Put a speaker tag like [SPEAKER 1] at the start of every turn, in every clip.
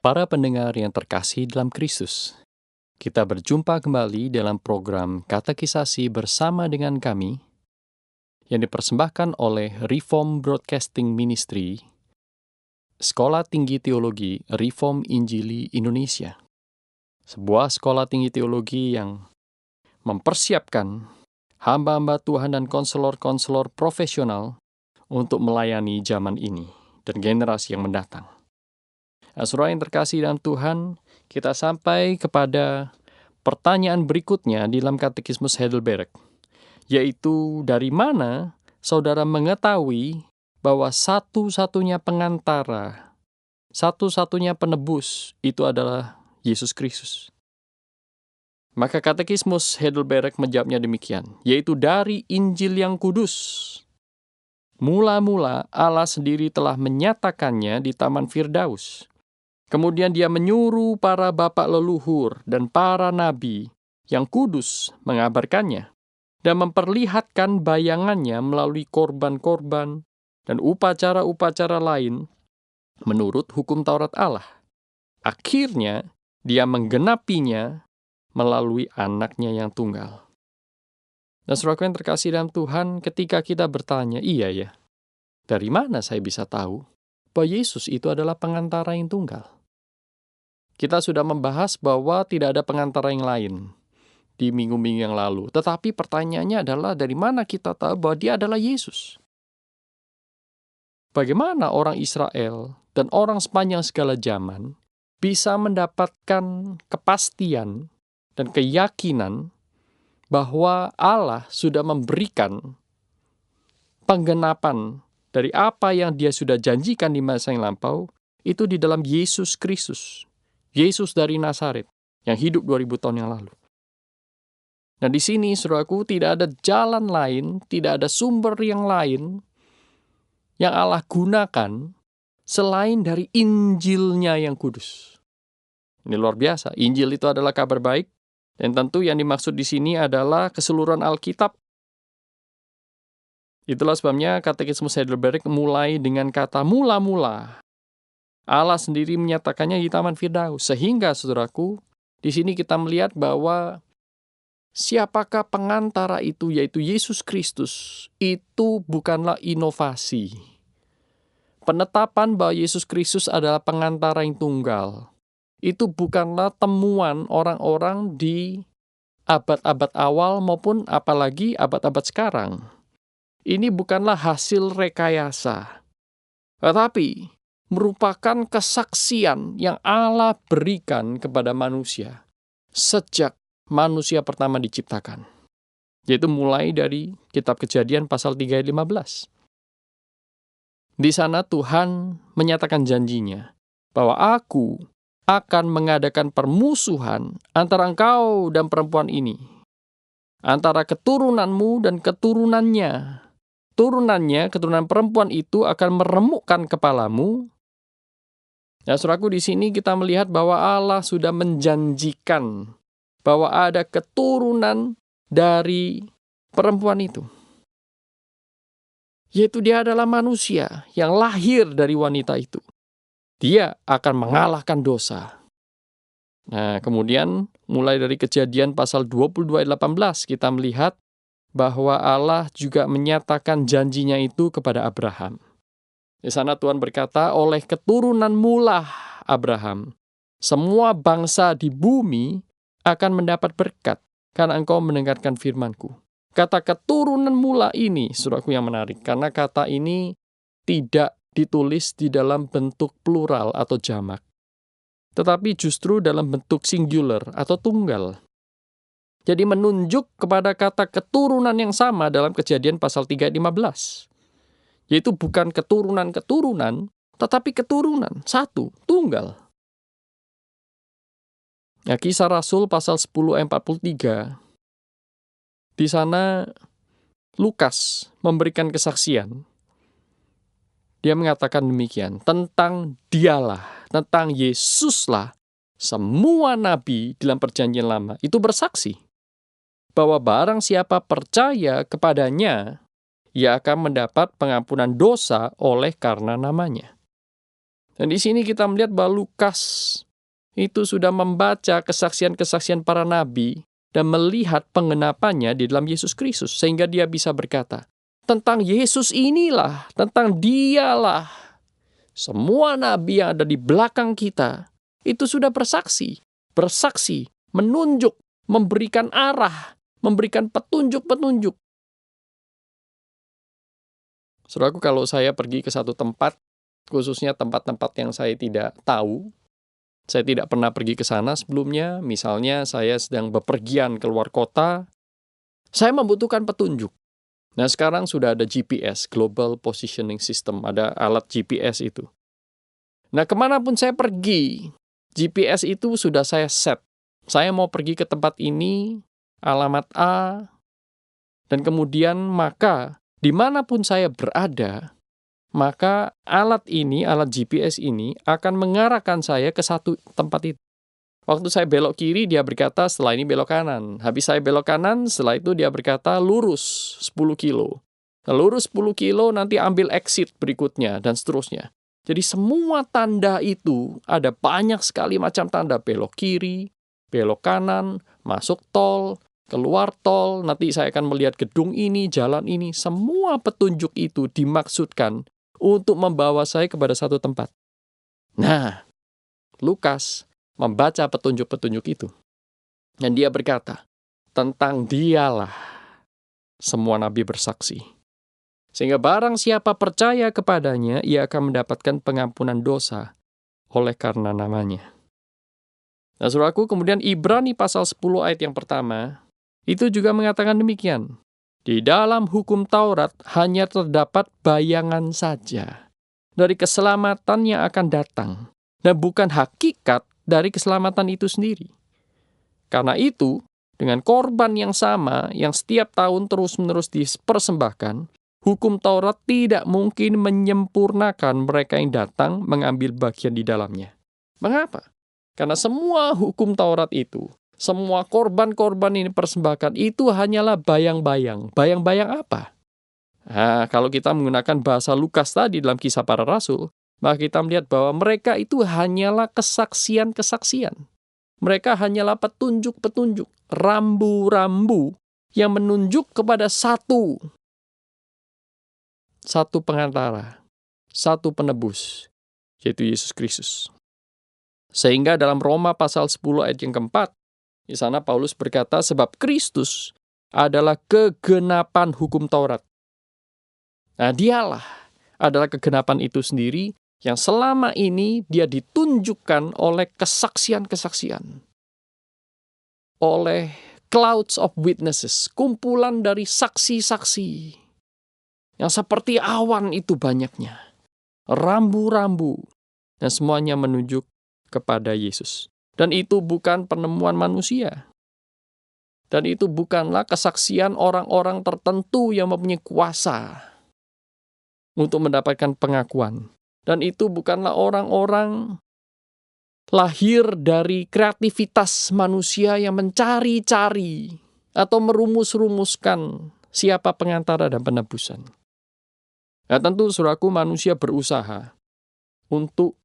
[SPEAKER 1] Para pendengar yang terkasih dalam Kristus, kita berjumpa kembali dalam program Katekisasi bersama dengan kami yang dipersembahkan oleh Reform Broadcasting Ministry, Sekolah Tinggi Teologi Reform Injili Indonesia. Sebuah sekolah tinggi teologi yang mempersiapkan hamba-hamba Tuhan dan konselor-konselor profesional untuk melayani zaman ini dan generasi yang mendatang. Saudara yang terkasih dalam Tuhan, kita sampai kepada pertanyaan berikutnya di dalam Katekismus Heidelberg, yaitu dari mana saudara mengetahui bahwa satu-satunya pengantara, satu-satunya penebus itu adalah Yesus Kristus. Maka Katekismus Heidelberg menjawabnya demikian, yaitu dari Injil yang kudus. Mula-mula Allah sendiri telah menyatakannya di Taman Firdaus. Kemudian dia menyuruh para bapak leluhur dan para nabi yang kudus mengabarkannya dan memperlihatkan bayangannya melalui korban-korban dan upacara-upacara lain menurut hukum Taurat Allah. Akhirnya dia menggenapinya melalui anaknya yang tunggal. Dan saudaraku yang terkasih dalam Tuhan, ketika kita bertanya, iya ya, dari mana saya bisa tahu bahwa Yesus itu adalah pengantara yang tunggal? Kita sudah membahas bahwa tidak ada pengantara yang lain di minggu-minggu yang lalu. Tetapi pertanyaannya adalah dari mana kita tahu bahwa dia adalah Yesus? Bagaimana orang Israel dan orang sepanjang segala zaman bisa mendapatkan kepastian dan keyakinan bahwa Allah sudah memberikan penggenapan dari apa yang dia sudah janjikan di masa yang lampau itu di dalam Yesus Kristus. Yesus dari Nazaret yang hidup 2000 tahun yang lalu. Nah di sini saudaraku tidak ada jalan lain, tidak ada sumber yang lain yang Allah gunakan selain dari Injilnya yang kudus. Ini luar biasa. Injil itu adalah kabar baik dan tentu yang dimaksud di sini adalah keseluruhan Alkitab. Itulah sebabnya Katekismus Heidelberg mulai dengan kata mula-mula. Allah sendiri menyatakannya di Taman Firdaus. Sehingga, saudaraku, di sini kita melihat bahwa siapakah pengantara itu, yaitu Yesus Kristus, itu bukanlah inovasi. Penetapan bahwa Yesus Kristus adalah pengantara yang tunggal, itu bukanlah temuan orang-orang di abad-abad awal maupun apalagi abad-abad sekarang. Ini bukanlah hasil rekayasa, tetapi merupakan kesaksian yang Allah berikan kepada manusia sejak manusia pertama diciptakan. Yaitu mulai dari kitab Kejadian pasal 3 ayat 15. Di sana Tuhan menyatakan janjinya bahwa Aku akan mengadakan permusuhan antara engkau dan perempuan ini, antara keturunanmu dan keturunannya. Keturunan perempuan itu akan meremukkan kepalamu. Nah, saudaraku, di sini kita melihat bahwa Allah sudah menjanjikan bahwa ada keturunan dari perempuan itu. Yaitu dia adalah manusia yang lahir dari wanita itu. Dia akan mengalahkan dosa. Nah, kemudian mulai dari Kejadian pasal 22 ayat 18 kita melihat bahwa Allah juga menyatakan janjinya itu kepada Abraham. Di sana Tuhan berkata, oleh keturunanmu lah Abraham, semua bangsa di bumi akan mendapat berkat karena engkau mendengarkan firman-Ku. Kata keturunanmu lah ini, saudaraku yang menarik, karena kata ini tidak ditulis di dalam bentuk plural atau jamak, tetapi justru dalam bentuk singular atau tunggal. Jadi menunjuk kepada kata keturunan yang sama dalam Kejadian pasal 3 ayat 15. Yaitu bukan keturunan-keturunan, tetapi keturunan, satu, tunggal. Nah, Kisah Rasul pasal 10 ayat 43, di sana Lukas memberikan kesaksian. Dia mengatakan demikian, tentang dialah, tentang Yesuslah, semua nabi dalam perjanjian lama itu bersaksi bahwa barang siapa percaya kepadanya, ia akan mendapat pengampunan dosa oleh karena namanya. Dan di sini kita melihat bahwa Lukas itu sudah membaca kesaksian-kesaksian para nabi dan melihat pengenapannya di dalam Yesus Kristus, sehingga dia bisa berkata, tentang Yesus inilah, tentang dialah, semua nabi yang ada di belakang kita itu sudah bersaksi, menunjuk, memberikan arah, memberikan petunjuk-petunjuk. Saudaraku, kalau saya pergi ke satu tempat, khususnya tempat-tempat yang saya tidak tahu, saya tidak pernah pergi ke sana sebelumnya, misalnya saya sedang bepergian keluar kota, saya membutuhkan petunjuk. Nah, sekarang sudah ada GPS, Global Positioning System, ada alat GPS itu. Nah, kemanapun saya pergi, GPS itu sudah saya set. Saya mau pergi ke tempat ini, alamat A, dan kemudian maka dimanapun saya berada, maka alat GPS ini akan mengarahkan saya ke satu tempat itu. Waktu saya belok kiri, dia berkata setelah ini belok kanan. Habis saya belok kanan, setelah itu dia berkata lurus 10 kilo. Lurus 10 kilo, nanti ambil exit berikutnya, dan seterusnya. Jadi semua tanda itu, ada banyak sekali macam tanda. Belok kiri, belok kanan, masuk tol, keluar tol, nanti saya akan melihat gedung ini, jalan ini. Semua petunjuk itu dimaksudkan untuk membawa saya kepada satu tempat. Nah, Lukas membaca petunjuk-petunjuk itu. Dan dia berkata, tentang dialah semua nabi bersaksi. Sehingga barang siapa percaya kepadanya, ia akan mendapatkan pengampunan dosa oleh karena namanya. Nah, saudaraku, kemudian Ibrani pasal 10 ayat yang pertama, itu juga mengatakan demikian. Di dalam hukum Taurat hanya terdapat bayangan saja dari keselamatan yang akan datang, dan bukan hakikat dari keselamatan itu sendiri. Karena itu, dengan korban yang sama yang setiap tahun terus-menerus dipersembahkan, hukum Taurat tidak mungkin menyempurnakan mereka yang datang mengambil bagian di dalamnya. Mengapa? Karena semua hukum Taurat itu, semua korban-korban ini persembahkan, itu hanyalah bayang-bayang. Bayang-bayang apa? Nah, kalau kita menggunakan bahasa Lukas tadi dalam Kisah Para Rasul, maka kita melihat bahwa mereka itu hanyalah kesaksian-kesaksian. Mereka hanyalah petunjuk-petunjuk, rambu-rambu yang menunjuk kepada satu pengantara, satu penebus, yaitu Yesus Kristus. Sehingga dalam Roma pasal 10 ayat yang keempat, di sana Paulus berkata, sebab Kristus adalah kegenapan hukum Taurat. Nah, dialah adalah kegenapan itu sendiri yang selama ini dia ditunjukkan oleh kesaksian-kesaksian. Oleh clouds of witnesses, kumpulan dari saksi-saksi. Yang seperti awan itu banyaknya. Rambu-rambu. Dan semuanya menunjuk kepada Yesus. Dan itu bukan penemuan manusia. Dan itu bukanlah kesaksian orang-orang tertentu yang mempunyai kuasa untuk mendapatkan pengakuan. Dan itu bukanlah orang-orang lahir dari kreativitas manusia yang mencari-cari atau merumus-rumuskan siapa pengantara dan penebusan. Nah, tentu saudaraku, manusia berusaha untuk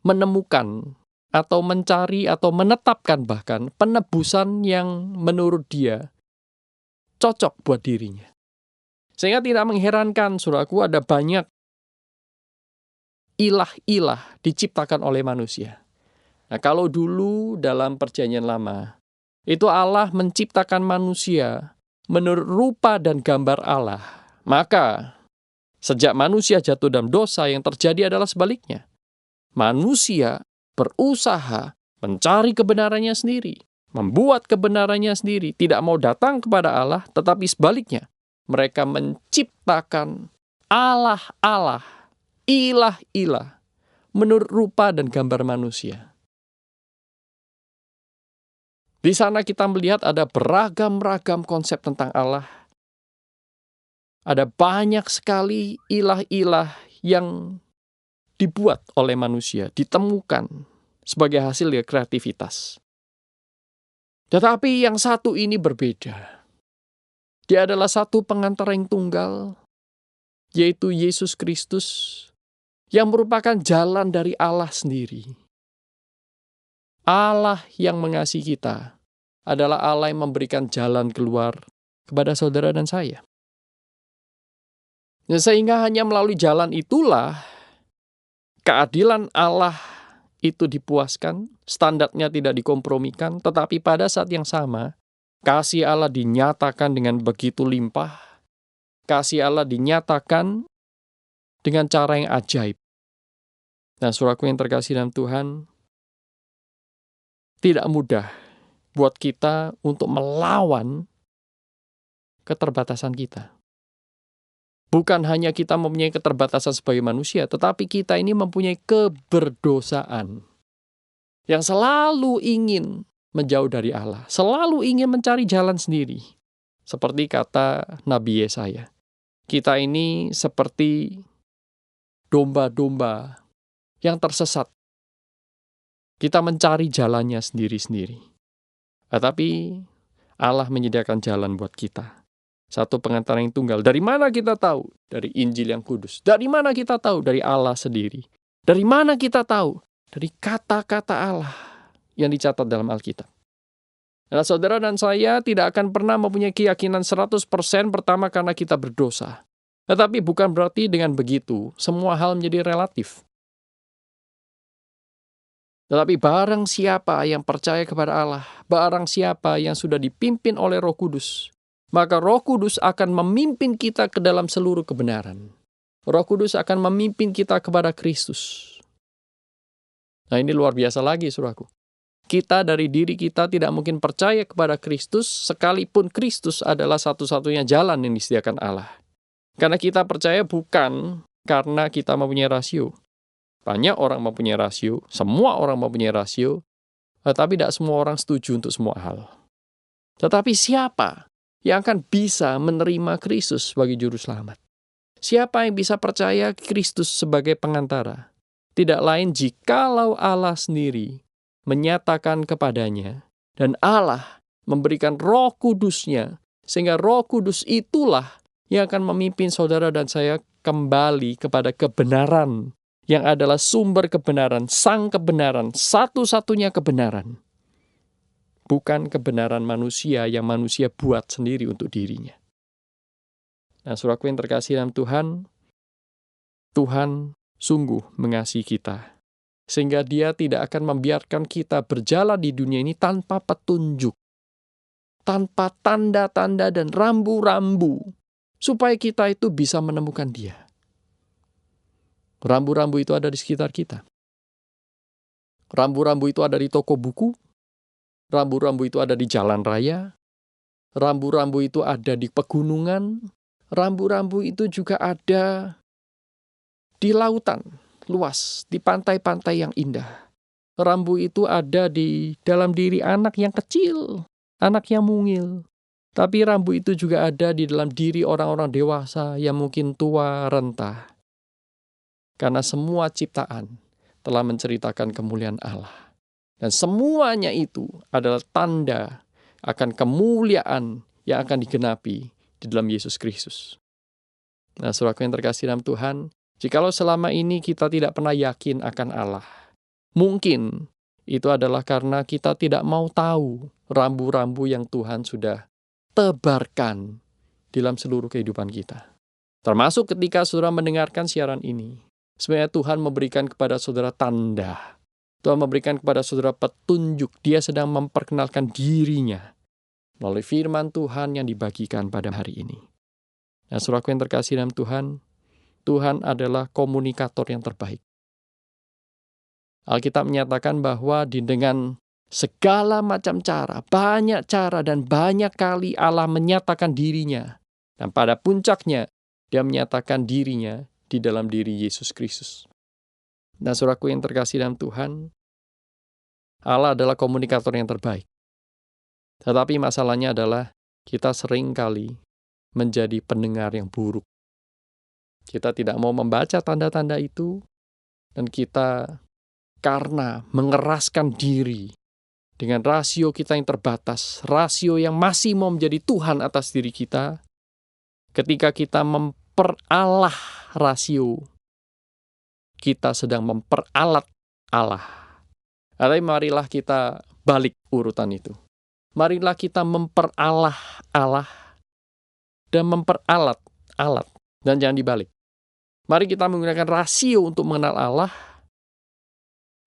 [SPEAKER 1] menemukan atau mencari atau menetapkan bahkan penebusan yang menurut dia cocok buat dirinya. Sehingga tidak mengherankan, saudaraku, ada banyak ilah-ilah diciptakan oleh manusia. Nah, kalau dulu dalam perjanjian lama, itu Allah menciptakan manusia menurut rupa dan gambar Allah. Maka, sejak manusia jatuh dalam dosa, yang terjadi adalah sebaliknya. Manusia berusaha mencari kebenarannya sendiri, membuat kebenarannya sendiri, tidak mau datang kepada Allah, tetapi sebaliknya. Mereka menciptakan Allah-Allah, ilah-ilah, menurut rupa dan gambar manusia. Di sana kita melihat ada beragam-ragam konsep tentang Allah. Ada banyak sekali ilah-ilah yang dibuat oleh manusia, ditemukan sebagai hasil dari kreativitas. Tetapi yang satu ini berbeda. Dia adalah satu pengantara yang tunggal, yaitu Yesus Kristus, yang merupakan jalan dari Allah sendiri. Allah yang mengasihi kita adalah Allah yang memberikan jalan keluar kepada saudara dan saya. Dan sehingga hanya melalui jalan itulah keadilan Allah itu dipuaskan, standarnya tidak dikompromikan, tetapi pada saat yang sama, kasih Allah dinyatakan dengan begitu limpah, kasih Allah dinyatakan dengan cara yang ajaib. Nah, saudaraku yang terkasih dalam Tuhan, tidak mudah buat kita untuk melawan keterbatasan kita. Bukan hanya kita mempunyai keterbatasan sebagai manusia, tetapi kita ini mempunyai keberdosaan yang selalu ingin menjauh dari Allah, selalu ingin mencari jalan sendiri. Seperti kata Nabi Yesaya, kita ini seperti domba-domba yang tersesat. Kita mencari jalannya sendiri-sendiri. Tetapi Allah menyediakan jalan buat kita. Satu pengantara yang tunggal. Dari mana kita tahu? Dari Injil yang kudus. Dari mana kita tahu? Dari Allah sendiri. Dari mana kita tahu? Dari kata-kata Allah yang dicatat dalam Alkitab. Nah, saudara dan saya tidak akan pernah mempunyai keyakinan 100% pertama karena kita berdosa. Tetapi bukan berarti dengan begitu semua hal menjadi relatif. Tetapi barang siapa yang percaya kepada Allah, barang siapa yang sudah dipimpin oleh Roh Kudus, maka Roh Kudus akan memimpin kita ke dalam seluruh kebenaran. Roh Kudus akan memimpin kita kepada Kristus. Nah, ini luar biasa lagi, saudaraku. Kita dari diri kita tidak mungkin percaya kepada Kristus, sekalipun Kristus adalah satu-satunya jalan yang disediakan Allah. Karena kita percaya bukan karena kita mempunyai rasio. Banyak orang mempunyai rasio, semua orang mempunyai rasio, tetapi tidak semua orang setuju untuk semua hal. Tetapi siapa yang akan bisa menerima Kristus sebagai juru selamat? Siapa yang bisa percaya Kristus sebagai pengantara? Tidak lain jikalau Allah sendiri menyatakan kepadanya, dan Allah memberikan Roh Kudus-Nya, sehingga Roh Kudus itulah yang akan memimpin saudara dan saya kembali kepada kebenaran, yang adalah sumber kebenaran, sang kebenaran, satu-satunya kebenaran. Bukan kebenaran manusia yang manusia buat sendiri untuk dirinya. Nah, saudaraku yang terkasih dalam Tuhan, Tuhan sungguh mengasihi kita, sehingga Dia tidak akan membiarkan kita berjalan di dunia ini tanpa petunjuk, tanpa tanda-tanda dan rambu-rambu, supaya kita itu bisa menemukan Dia. Rambu-rambu itu ada di sekitar kita. Rambu-rambu itu ada di toko buku, rambu-rambu itu ada di jalan raya, rambu-rambu itu ada di pegunungan, rambu-rambu itu juga ada di lautan luas, di pantai-pantai yang indah. Rambu itu ada di dalam diri anak yang kecil, anak yang mungil. Tapi rambu itu juga ada di dalam diri orang-orang dewasa yang mungkin tua renta. Karena semua ciptaan telah menceritakan kemuliaan Allah. Dan semuanya itu adalah tanda akan kemuliaan yang akan digenapi di dalam Yesus Kristus. Nah, saudaraku yang terkasih dalam Tuhan, jikalau selama ini kita tidak pernah yakin akan Allah, mungkin itu adalah karena kita tidak mau tahu rambu-rambu yang Tuhan sudah tebarkan dalam seluruh kehidupan kita. Termasuk ketika saudara mendengarkan siaran ini, sebenarnya Tuhan memberikan kepada saudara tanda. Tuhan memberikan kepada saudara petunjuk. Dia sedang memperkenalkan dirinya melalui firman Tuhan yang dibagikan pada hari ini. Nah, saudaraku yang terkasih dalam Tuhan, Tuhan adalah komunikator yang terbaik. Alkitab menyatakan bahwa dengan segala macam cara, banyak cara dan banyak kali Allah menyatakan dirinya. Dan pada puncaknya, Dia menyatakan dirinya di dalam diri Yesus Kristus. Nah, saudaraku yang terkasih dalam Tuhan, Allah adalah komunikator yang terbaik. Tetapi masalahnya adalah kita sering kali menjadi pendengar yang buruk. Kita tidak mau membaca tanda-tanda itu, dan kita karena mengeraskan diri dengan rasio kita yang terbatas, rasio yang masih mau menjadi Tuhan atas diri kita, ketika kita memperalah rasio, kita sedang memperalat Allah. Tapi marilah kita balik urutan itu. Marilah kita memperalah Allah dan memperalat alat, dan jangan dibalik. Mari kita menggunakan rasio untuk mengenal Allah,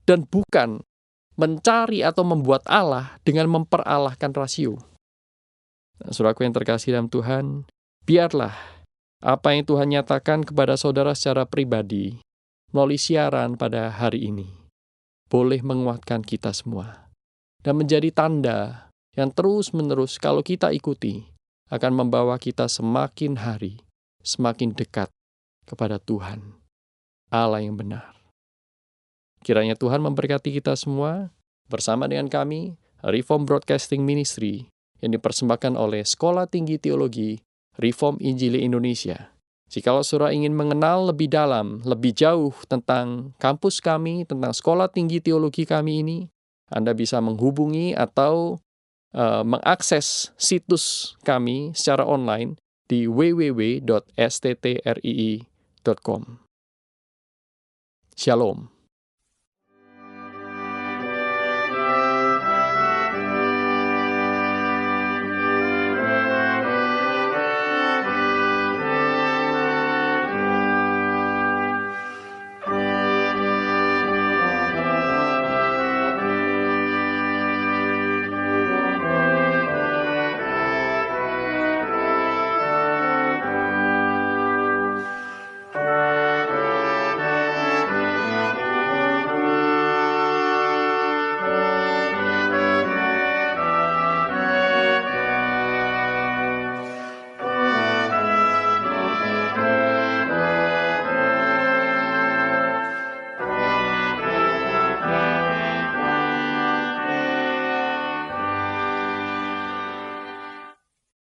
[SPEAKER 1] dan bukan mencari atau membuat Allah dengan memperalahkan rasio. Nah, saudaraku yang terkasih dalam Tuhan, biarlah apa yang Tuhan nyatakan kepada saudara secara pribadi melalui siaran pada hari ini boleh menguatkan kita semua dan menjadi tanda yang terus-menerus kalau kita ikuti akan membawa kita semakin hari semakin dekat kepada Tuhan, Allah yang benar. Kiranya Tuhan memberkati kita semua bersama dengan kami, Reform Broadcasting Ministry, yang dipersembahkan oleh Sekolah Tinggi Teologi Reform Injili Indonesia. Jikalau saudara ingin mengenal lebih dalam, lebih jauh tentang kampus kami, tentang Sekolah Tinggi Teologi kami ini, Anda bisa menghubungi atau mengakses situs kami secara online di www.sttrii.com. Shalom.